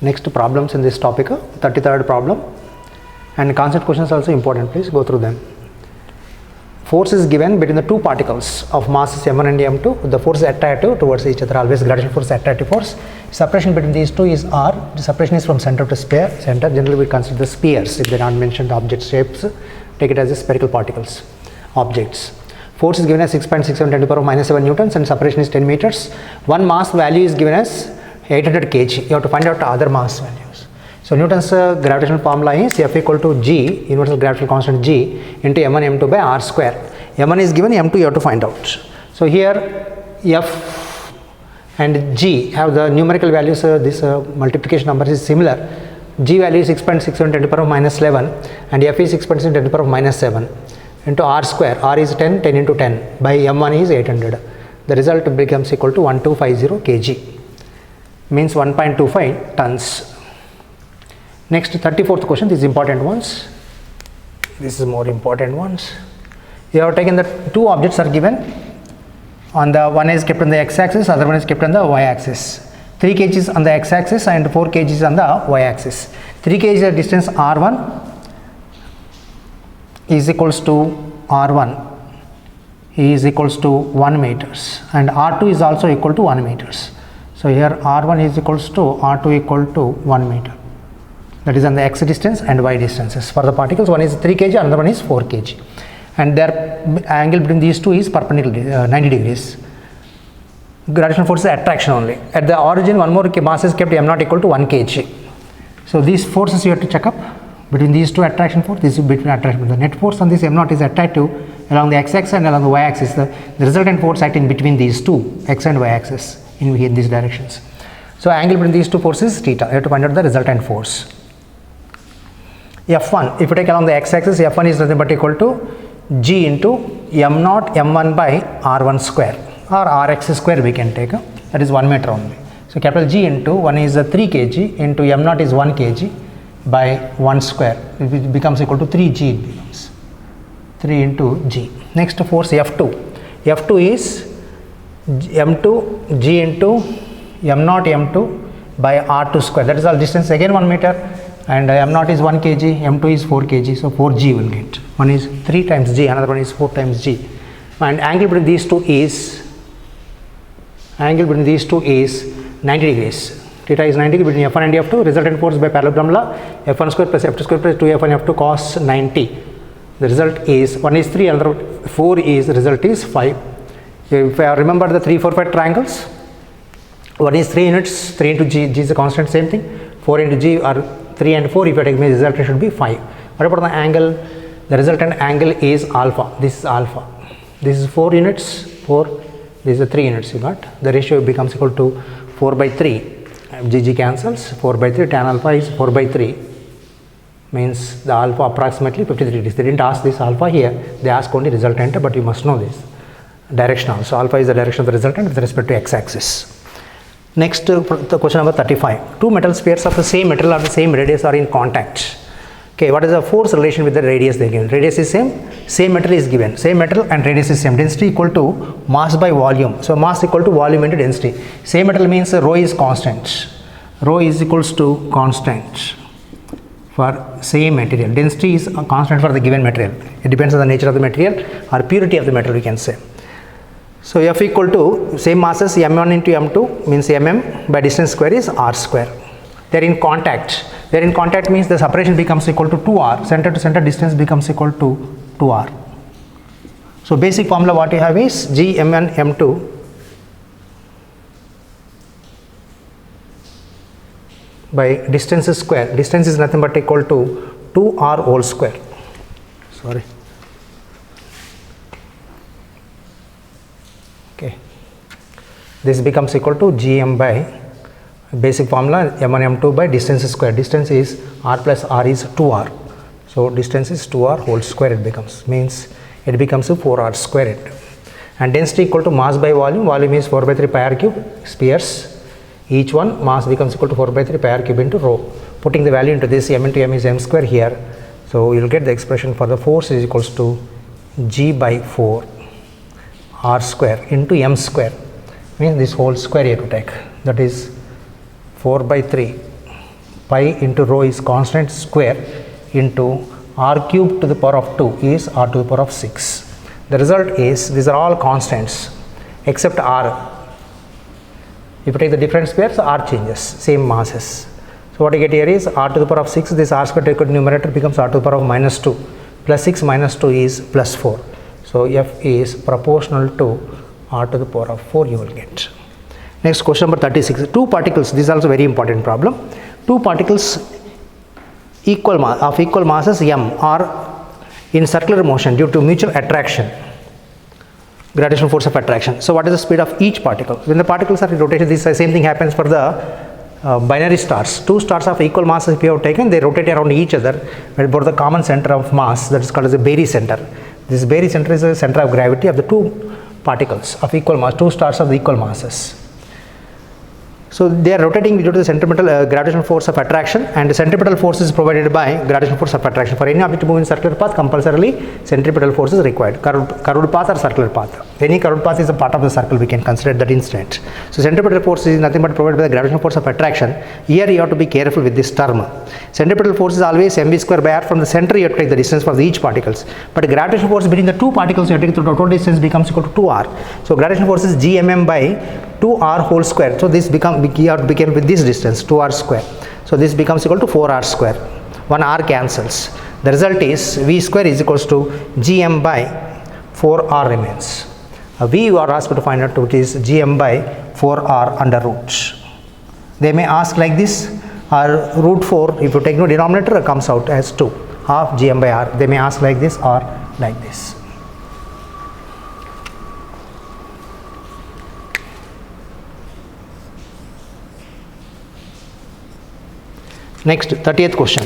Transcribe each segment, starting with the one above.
Next problems in this topic, 33rd problem, and concept questions also important, please go through them. Force is given between the two particles of masses m1 and m2. The force is attractive towards each other, always gravitational force is attractive force. Separation between these two is r. The separation is from center to sphere. Center generally we consider the spheres if they are not mentioned object shapes. Take it as a spherical particles, objects. Force is given as 6.67 10 to the power of minus 7 newtons and separation is 10 meters. One mass value is given as 800 kg. You have to find out other mass values. So Newton's gravitational formula is F equal to G, universal gravitational constant G, into m1 m2 by r square. m1 is given, m2 you have to find out. So here F and G have the numerical values, this multiplication number is similar. G value is 6.67 10 to the power of minus 11 and F is 6.67 10 to the power of minus 7 into r square. R is 10, 10 into 10 by m1 is 800. The result becomes equal to 1250 kg, means 1.25 tons. Next, 34th question, these important ones. This is more important ones. You have taken the two objects are given. On the one is kept on the x-axis, other one is kept on the y-axis. 3 kg on the x-axis and 4 kg on the y-axis. 3 kg distance r1 is equals to r1 is equals to 1 meters and r2 is also equal to 1 meters. So here r1 is equals to r2 equal to 1 meter. That is on the x distance and y distances. For the particles, one is 3 kg, another one is 4 kg. And their angle between these two is perpendicular, 90 degrees. Gravitational force is attraction only. At the origin, one more mass is kept m0 equal to 1 kg. So these forces you have to check up between these two attraction force. This is between attraction. The net force on this m0 is attractive along the x-axis and along the y-axis. The resultant force acting between these two x and y-axis in these directions. So angle between these two forces is theta. You have to find out the resultant force. F1, if you take along the x-axis, F1 is nothing but equal to G into m0 m1 by r1 square or rx square we can take, that is 1 meter only. So capital G into 1 is 3 kg into m0 is 1 kg by 1 square, it becomes equal to 3g, it becomes 3 into g. Next force F2, F2 is m2 g into m0 m2 by r2 square, that is all distance again 1 meter. And m0 is 1 kg, m2 is 4 kg, so 4g will get. One is 3 times g, another one is 4 times g. And angle between these two is 90 degrees. Theta is 90 between F1 and F2. Resultant force by parallelogram law, F1 square plus F2 square plus 2F1 F2 cos 90. The result is, one is 3, another 4 is, the result is 5. If I remember the 3, 4, 5 triangles, one is 3 units, 3 into g, g is a constant, same thing. 4 into g are 3 and 4, if you take the result should be 5. What about the angle? The resultant angle is alpha. This is alpha. This is 4 units, 4, this is 3 units you got. The ratio becomes equal to 4 by 3. GG cancels, 4 by 3, tan alpha is 4 by 3. Means the alpha approximately 53 degrees. They didn't ask this alpha here, they asked only resultant, but you must know this. Directional. So alpha is the direction of the resultant with respect to x-axis. Next, the question number 35. Two metal spheres of the same metal or the same radius are in contact. Okay, what is the force relation with the radius they given? Radius is same metal is given. Same metal and radius is same. Density equal to mass by volume. So mass equal to volume into density. Same metal means rho is constant. Rho is equals to constant for same material. Density is constant for the given material. It depends on the nature of the material or purity of the metal we can say. So F equal to same masses m1 into m2 means mm by distance square is r square. They are in contact. They are in contact means the separation becomes equal to 2r. Center to center distance becomes equal to 2r. So basic formula what you have is G m1 m2 by distance square. Distance is nothing but equal to 2r whole square. Sorry. Okay, this becomes equal to gm by basic formula m1 m2 by distance square. Distance is r plus r is 2r. So distance is 2r whole square it becomes, means it becomes a 4r squared. And density equal to mass by volume. Volume is 4 by 3 pi r cube spheres. Each one mass becomes equal to 4 by 3 pi r cube into rho. Putting the value into this, m into m is m square here. So you will get the expression for the force is equals to g by 4 r square into m square, means this whole square you have to take, that is 4 by 3 pi into rho is constant square into r cube to the power of 2 is r to the power of 6. The result is these are all constants except r. If you take the different squares, r changes, same masses. So what you get here is r to the power of 6, this r square taken to numerator becomes r to the power of minus 2, plus 6 minus 2 is plus 4. So f is proportional to r to the power of 4 you will get. Next question number 36, two particles, this is also very important problem. Two particles of equal masses m are in circular motion due to mutual attraction, gravitational force of attraction. So what is the speed of each particle? When the particles are in rotation, this same thing happens for the binary stars. Two stars of equal mass if you have taken, they rotate around each other about the common center of mass, that is called as the barycenter. This barycenter is the center of gravity of the two particles of equal mass, two stars of equal masses. So they are rotating due to the centripetal gravitational force of attraction, and the centripetal force is provided by gravitational force of attraction. For any object to move in circular path, compulsorily centripetal force is required. Curved path or circular path. Any curved path is a part of the circle, we can consider that instant. So centripetal force is nothing but provided by the gravitational force of attraction. Here you have to be careful with this term. Centripetal force is always mv square by r. From the center you have to take the distance for each particles. But gravitational force between the two particles you have to take the total distance becomes equal to 2r. So gravitational force is gmm by 2r whole square. So this became with this distance 2r square. So this becomes equal to 4r square. 1 r cancels. The result is v square is equals to gm by 4r remains. V you are asked to find out, which is gm by 4r under root. They may ask like this, or root 4 if you take no denominator it comes out as 2 half gm by r. They may ask like this or like this. Next, 30th question.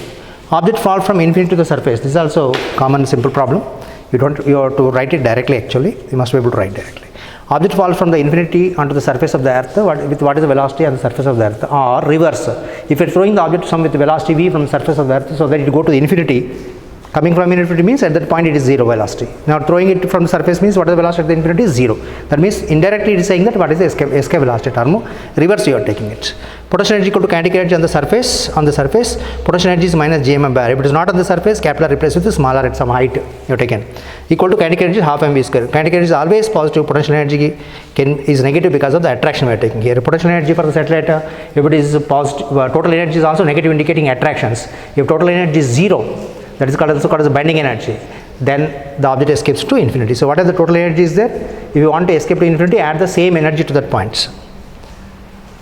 Object fall from infinity to the surface. This is also common simple problem. You have to write it directly actually. You must be able to write directly. Object falls from the infinity onto the surface of the earth with what is the velocity on the surface of the earth, or reverse. If you are throwing the object some with velocity v from the surface of the earth so that it go to the infinity, coming from infinity means at that point it is 0 velocity. Now throwing it from the surface means what is the velocity at the infinity is 0. That means indirectly it is saying that what is the escape velocity term, reverse you are taking it. Potential energy equal to kinetic energy on the surface. Potential energy is minus gm by r. If it is not on the surface, capital replaced with the smaller at some height you have taken. Equal to kinetic energy half mv square. Kinetic energy is always positive. Potential energy is negative because of the attraction we are taking here. Potential energy for the satellite, if it is positive, total energy is also negative, indicating attractions. If total energy is 0, that is also called as binding energy, then the object escapes to infinity. So what is the total energy is there? If you want to escape to infinity, add the same energy to that point.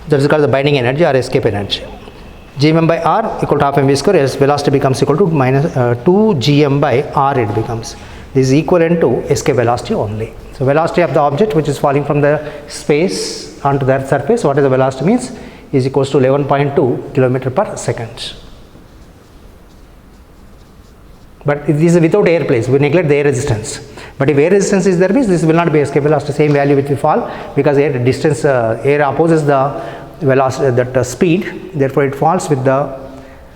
That is called the binding energy or escape energy. Gm by r equal to half mv square, as velocity becomes equal to minus 2 gm by r it becomes. This is equivalent to escape velocity only. So velocity of the object which is falling from the space onto the earth surface, what is the velocity means, is equals to 11.2 km per second. But this is without air place, we neglect the air resistance. But if air resistance is there means this will not be escape velocity, same value which will fall, because air distance, air opposes the velocity, that speed, therefore it falls with the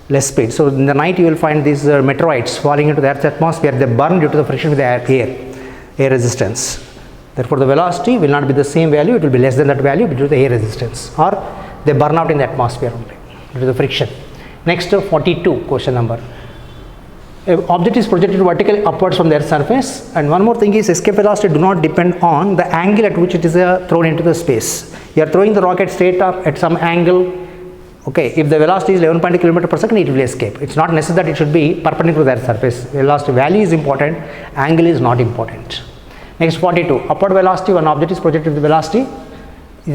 less speed. So in the night you will find these meteorites falling into the earth's atmosphere, they burn due to the friction with the air resistance. Therefore the velocity will not be the same value, it will be less than that value due to the air resistance, or they burn out in the atmosphere only due to the friction. Next, 42 question number. An object is projected vertically upwards from the earth's surface, and one more thing is escape velocity do not depend on the angle at which it is thrown into the space. You are throwing the rocket straight up at some angle. Okay, if the velocity is 11.2 km per second, it will escape. It's not necessary that it should be perpendicular to the earth's surface. Velocity value is important, angle is not important. Next, 42. Upward velocity, one object is projected with velocity.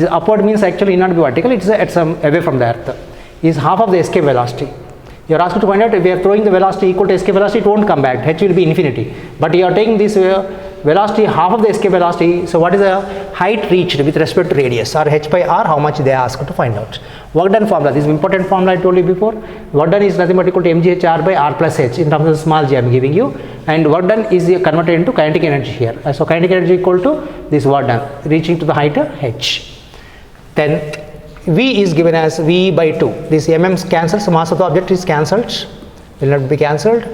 Upward means actually it not be vertical, it is at some away from the earth. Is half of the escape velocity. You are asked to find out if we are throwing the velocity equal to escape velocity, it won't come back, h will be infinity. But you are taking this velocity half of the escape velocity, so what is the height reached with respect to radius, or h by r, how much they are asked to find out. Work done formula, this is important formula I told you before. Work done is nothing but equal to mghr by r plus h in terms of the small g I am giving you, and work done is converted into kinetic energy here. So kinetic energy equal to this work done reaching to the height h. Then V is given as V by 2. This mm cancels, mass of the object is cancelled, will not be cancelled,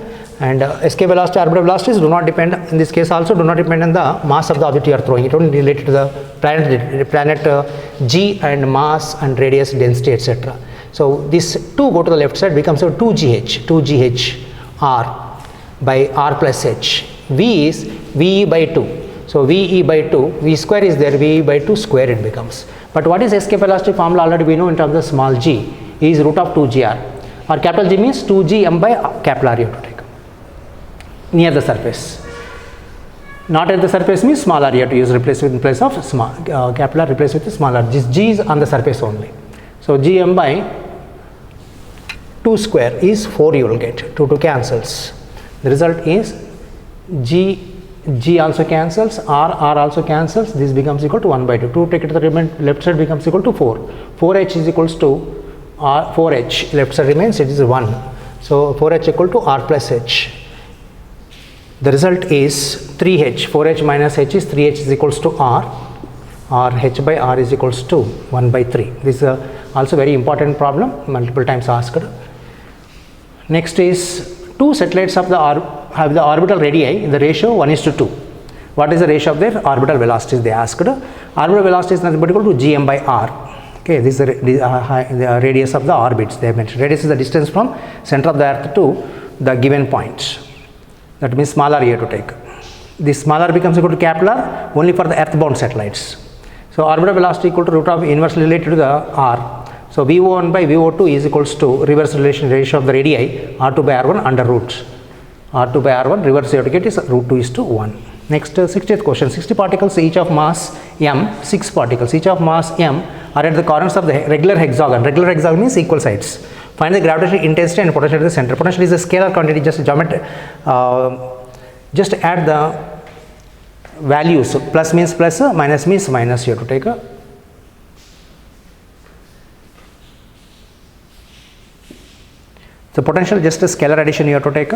and escape velocity, orbital velocities do not depend, in this case also do not depend on the mass of the object you are throwing. It only related to the planet g and mass and radius, density, etc. So this 2 go to the left side becomes a 2gh r by r plus h. V is VE by 2. So VE by 2, V square is there, VE by 2 square it becomes. But what is escape velocity formula already we know in terms of small g is root of 2gr, or capital G means 2gm by capital R you have to take near the surface. Not at the surface means small r you have to use, replace with in place of small capital R, replace with small r. This g is on the surface only. So gm by 2 square is 4 you will get, 2 cancels. The result is G also cancels, R also cancels, this becomes equal to 1 by 2. 2 take it to the left side becomes equal to 4. 4h is equals to R, 4h left side remains, it is 1. So 4h equal to R plus h. The result is 3h, 4h minus h is 3h is equals to R, or h by R is equals to 1 by 3. This is also very important problem, multiple times asked. Next is 2 satellites of the have the orbital radii in the ratio 1:2. What is the ratio of their orbital velocities they asked? Orbital velocity is nothing but equal to gm by r. Okay, this is the radius of the orbits they mentioned. Radius is the distance from center of the earth to the given point. That means small r you have to take. This small r becomes equal to capital R only for the earthbound satellites. So orbital velocity equal to root of inversely related to the r. So VO1 by VO2 is equals to reverse relation ratio of the radii R2 by R1 under root. R2 by R1 reverse you have to get is root 2 is to 1. Next 60th question, 60 particles each of mass m, 6 particles each of mass m are at the corners of the regular hexagon. Regular hexagon means equal sides. Find the gravitational intensity and potential at the center. Potential is a scalar quantity, just geometry, just add the values, plus means plus, minus means minus you have to take a. So potential just a scalar addition you have to take,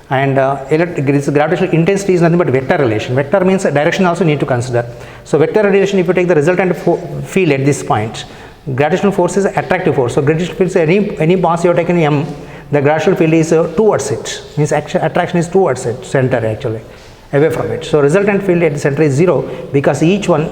and gravitational intensity is nothing but vector relation. Vector means direction also need to consider. So vector relation, if you take the resultant field at this point, gravitational force is attractive force. So gravitational field is any mass you have taken m, the gravitational field is towards it, means attraction is towards it, center actually, away from it. So resultant field at the center is 0 because each one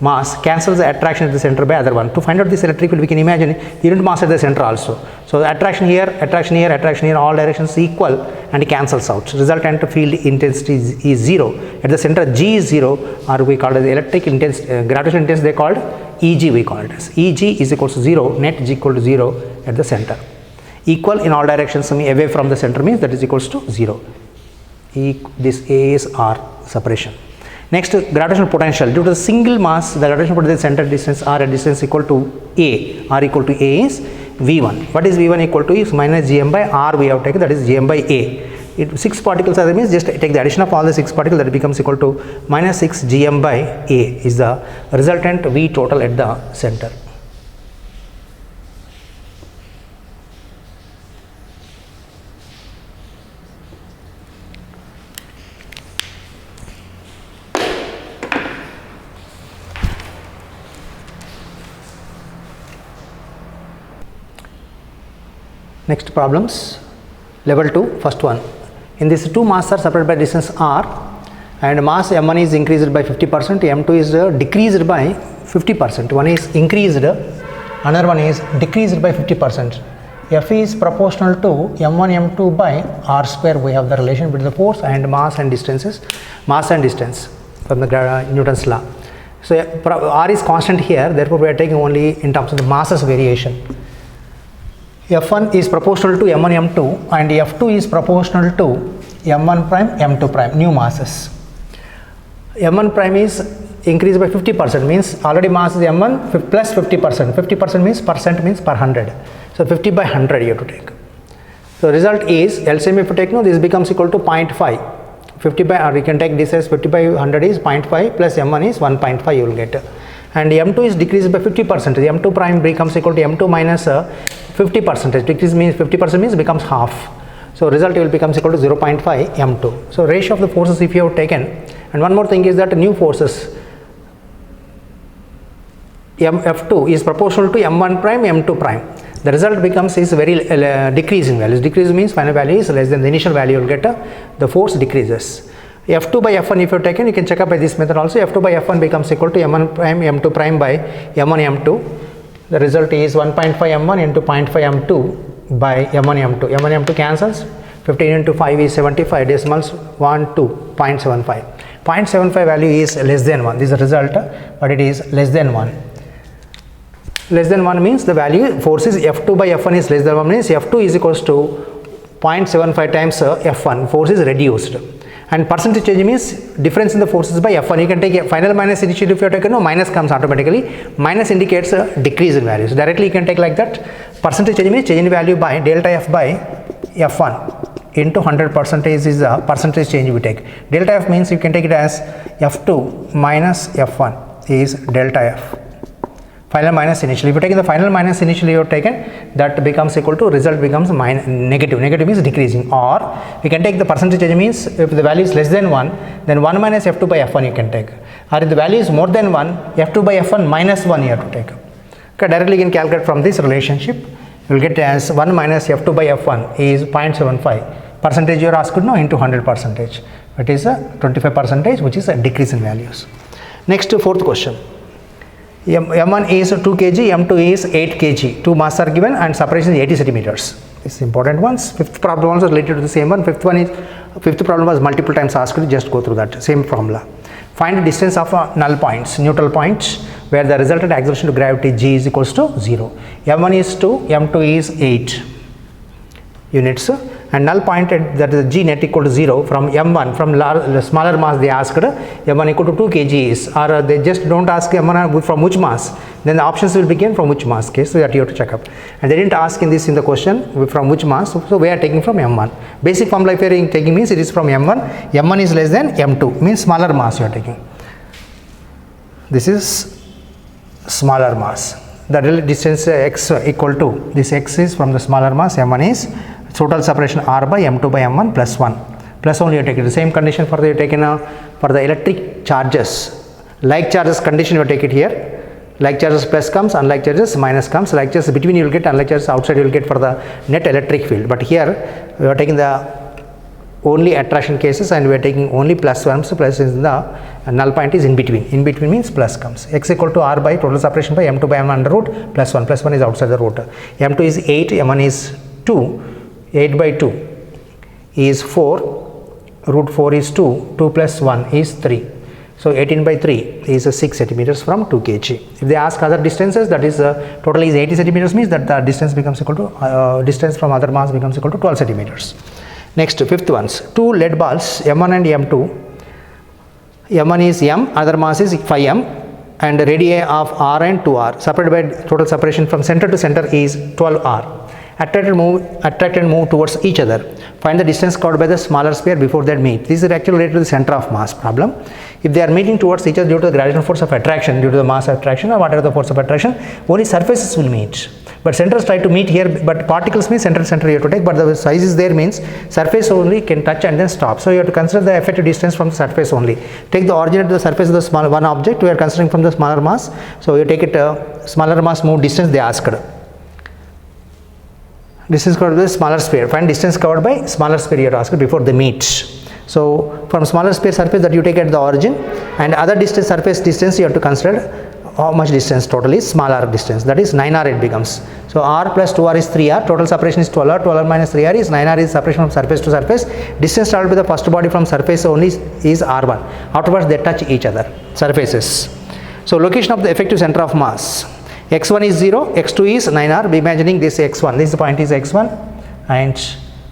mass cancels the attraction at the center by other one. To find out this electric field, we can imagine unit mass at the center also. So the attraction here, attraction here, attraction here, all directions equal and cancels out. Resultant field intensity is 0. At the center, G is 0, or we call it the electric intensity, gravitational intensity they called EG, we call it as. EG is equals to 0, net G equal to 0 at the center. Equal in all directions, away from the center means that is equals to 0. This A is R separation. Next, gravitational potential. Due to the single mass, the gravitational potential center distance R at distance equal to A. R equal to A is V1. What is V1 equal to? Is minus Gm by R we have taken, that is Gm by A. 6 particles are there, means just take the addition of all the 6 particles, that becomes equal to minus 6 Gm by A is the resultant V total at the center. Next problems, level 2, first one. In this, 2 masses are separated by distance r, and mass m1 is increased by 50%, m2 is decreased by 50%. One is increased, another one is decreased by 50%. F is proportional to m1 m2 by r square. We have the relation between the force and mass and distances, mass and distance from the Newton's law. So r is constant here, therefore we are taking only in terms of the masses variation. F1 is proportional to m1 m2 and F2 is proportional to m1 prime m2 prime, new masses. m1 prime is increased by 50%, means already mass is m1 plus 50%. 50% means percent means per 100. So 50 by 100 you have to take. So result is LCM if you take, no, this becomes equal to 0.5. 50 by, or you can take this as 50 by 100 is 0.5 plus m1 is 1.5 you will get. And m2 is decreased by 50%. The m2 prime becomes equal to m2 minus 50%. Decrease means 50% means becomes half. So result will becomes equal to 0.5 m2. So ratio of the forces if you have taken, and one more thing is that new forces F2 is proportional to m1 prime m2 prime. The result becomes is very decreasing values. Decrease means final value is less than the initial value you will get, the force decreases. F2 by F1 if you have taken, you can check up by this method also. F2 by F1 becomes equal to m1 prime m2 prime by m1 m2. The result is 1.5 m1 into 0.5 m2 by m1 m2. m1 m2 cancels. 15 into 5 is 75, decimals 1 2 0.75. 0.75 value is less than 1. This is the result, but it is less than 1. Less than 1 means the value force is F2 by F1 is less than 1 means F2 is equals to 0.75 times F1, force is reduced. And percentage change means difference in the forces by F1. You can take a final minus initially if you have taken, no minus comes automatically. Minus indicates a decrease in values. Directly you can take like that. Percentage change means change in value by delta F by F1 into 100% is a percentage change we take. Delta F means you can take it as F2 minus F1 is delta F. Final minus initially. If you take the final minus initially you have taken, that becomes equal to result becomes negative. Negative means decreasing. Or we can take the percentage change means if the value is less than 1, then 1 minus F2 by F1 you can take. Or if the value is more than 1, F2 by F1 minus 1 you have to take. Okay, directly you can calculate from this relationship. You will get as 1 minus F2 by F1 is 0.75. Percentage you are asked no into 100%. It is a 25% which is a decrease in values. Next, fourth question. M1 is 2 kg, M2 is 8 kg. Two masses are given and separation is 80 centimeters. This is important ones. Fifth problem also related to the same one. Fifth problem was multiple times asked. Just go through that same formula. Find the distance of null points, neutral points, where the resultant acceleration to gravity g is equals to 0. M1 is 2, M2 is 8 units. And null point that is g net equal to 0 from m1 from smaller mass they asked m1 equal to 2 kgs or they just don't ask m1 from which mass, then the options will begin from which mass case, so that you have to check up. And they didn't ask in the question from which mass, so we are taking from m1. Basic formula if you are taking means it is from m1. m1 is less than m2 means smaller mass you are taking. This is smaller mass. The real distance x equal to this x is from the smaller mass, m1 is total separation r by m2 by m1 plus 1. Plus only you take it. The same condition for the taken for the electric charges. Like charges condition you take it here. Like charges plus comes, unlike charges minus comes. Like charges between you will get, unlike charges outside you will get for the net electric field. But here we are taking the only attraction cases and we are taking only plus ones. Plus is the null point is in between. In between means plus comes. X equal to r by total separation by m2 by m1 under root plus 1. Plus 1 is outside the root. m2 is 8, m1 is 2. 8 by 2 is 4, root 4 is 2, 2 plus 1 is 3. So 18 by 3 is 6 centimeters from 2 kg. If they ask other distances, that is total is 80 centimeters means that the distance becomes equal to distance from other mass becomes equal to 12 centimeters. Next, fifth ones. Two lead balls m1 and m2. m1 is m, other mass is 5m and radii of r and 2r separated by total separation from center to center is 12r. Attract and move towards each other. Find the distance covered by the smaller sphere before they meet. This is actually related to the center of mass problem. If they are meeting towards each other due to the gravitational force of attraction, due to the mass of attraction or whatever the force of attraction, only surfaces will meet. But centers try to meet here, but particles means center you have to take, but the size is there means surface only can touch and then stop. So you have to consider the effective distance from the surface only. Take the origin to the surface of the small one object, we are considering from the smaller mass. So you take it smaller mass move distance they asked. Distance covered by the smaller sphere. Find distance covered by smaller sphere you are asked before they meet. So from smaller sphere surface that you take at the origin and other distance surface distance you have to consider how much distance total is smaller distance, that is 9r it becomes. So r plus 2r is 3r, total separation is 12r, 12r minus 3r is 9r is separation from surface to surface. Distance traveled by the first body from surface only is r1. Afterwards they touch each other surfaces. So location of the effective center of mass. x1 is 0, x2 is 9r, be imagining this x1, this point is x1 and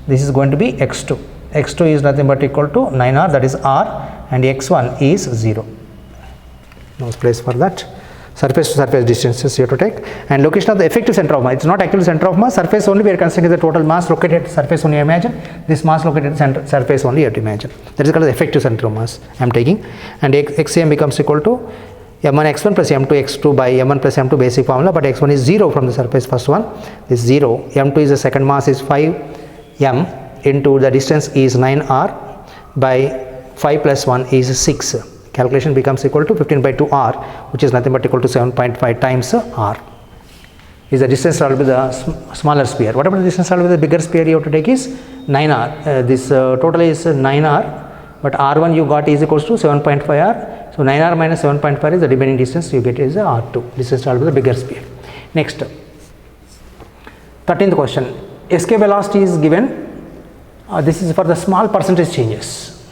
this is going to be x2. x2 is nothing but equal to 9r, that is r, and x1 is 0. No place for that. Surface to surface distances you have to take, and location of the effective center of mass. It's not actually center of mass, surface only we are considering the total mass located at surface only. Imagine this mass located at surface only you have to imagine. That is called the effective center of mass I am taking, and xm becomes equal to m1 x1 plus m2 x2 by m1 plus m2 basic formula, but x1 is 0 from the surface first one, is 0, m2 is the second mass is 5m into the distance is 9r by 5 plus 1 is 6. Calculation becomes equal to 15 by 2 r, which is nothing but equal to 7.5 times r. Is the distance traveled with the smaller sphere. Whatever the distance traveled with the bigger sphere you have to take is 9r. This total is 9r, but r1 you got is equals to 7.5r. So 9r minus 7.5 is the remaining distance you get is r2. Distance traveled with the bigger sphere. Next, 13th question. Escape velocity is given. This is for the small percentage changes.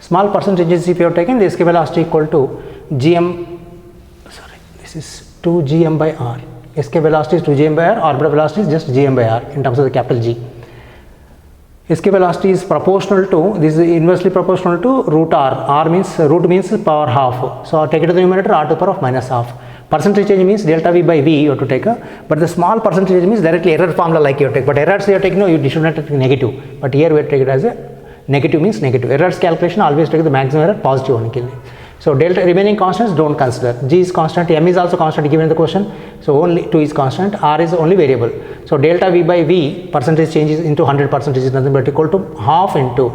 Small percentages, if you have taken the escape velocity equal to gm, sorry, this is 2 gm by r. Escape velocity is 2 gm by r, orbital velocity is just gm by r in terms of the capital G. Escape velocity is proportional to, this is inversely proportional to root r. R means, root means power half. So take it to the numerator, r to the power of minus half. Percentage change means delta v by v you have to take, but the small percentage means directly error formula like you take. But errors you have taken, no, you should not take negative. But here we have take it as a negative means negative. Errors calculation always take the maximum error positive only. So delta remaining constants don't consider. G is constant, m is also constant given in the question. So only 2 is constant, r is only variable. So delta v by v percentage changes into 100% is nothing but equal to half into,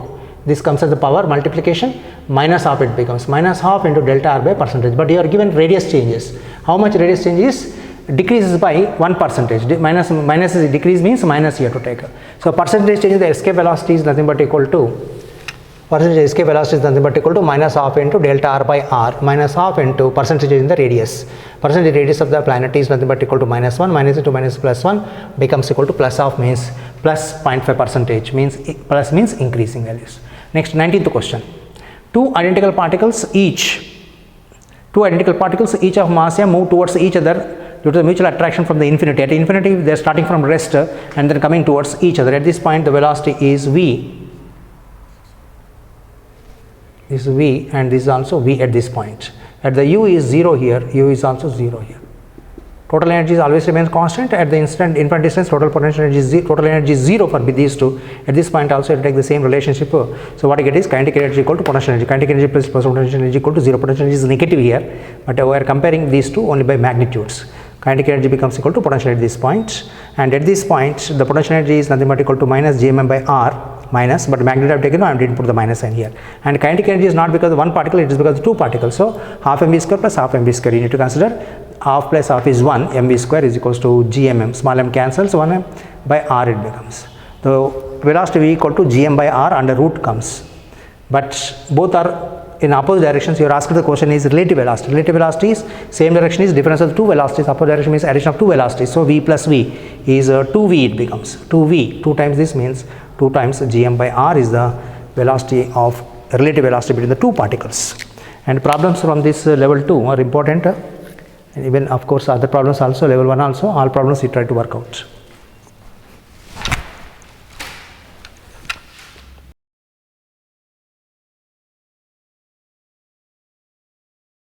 this comes as the power multiplication, minus half it becomes, minus half into delta r by percentage. But you are given radius changes. How much radius changes? Decreases by 1%. Minus is decrease means minus you have to take. So percentage change in the escape velocity is nothing but equal to, percentage escape velocity is nothing but equal to minus half into delta r by r, minus half into percentage in the radius. Percentage radius of the planet is nothing but equal to minus 1, minus into minus plus 1 becomes equal to plus half, means plus 0.5%, means plus means increasing values. Next, 19th question. Two identical particles each of mass m move towards each other due to the mutual attraction from the infinity. At infinity they are starting from rest and then coming towards each other. At this point the velocity is v. This is v and this is also v at this point. At the u is 0 here, u is also 0 here. Total energy always remains constant. At the infinite distance, total potential energy is 0, total energy is 0 for these two. At this point also you take the same relationship. So what you get is kinetic energy equal to potential energy. Kinetic energy plus potential energy equal to 0. Potential energy is negative here, but we are comparing these two only by magnitudes. Kinetic energy becomes equal to potential at this point, and at this point the potential energy is nothing but equal to minus gmm by r, minus, but magnitude I have taken, I am going to put the minus sign here. And kinetic energy is not because of one particle, it is because of two particles. So half mv square plus half mv square, you need to consider half plus half is 1, mv square is equals to gmm, small m cancels, 1 m by r it becomes. The velocity v equal to gm by r under root comes, but both are in opposite directions. You are asked the question is relative velocity. Relative velocity is same direction is difference of two velocities. Opposite direction means addition of two velocities. So v plus v is 2v it becomes. 2v, 2 times this means 2 times gm by r is the velocity of relative velocity between the two particles. And problems from this level 2 are important. And even of course other problems also, level 1 also, all problems you try to work out.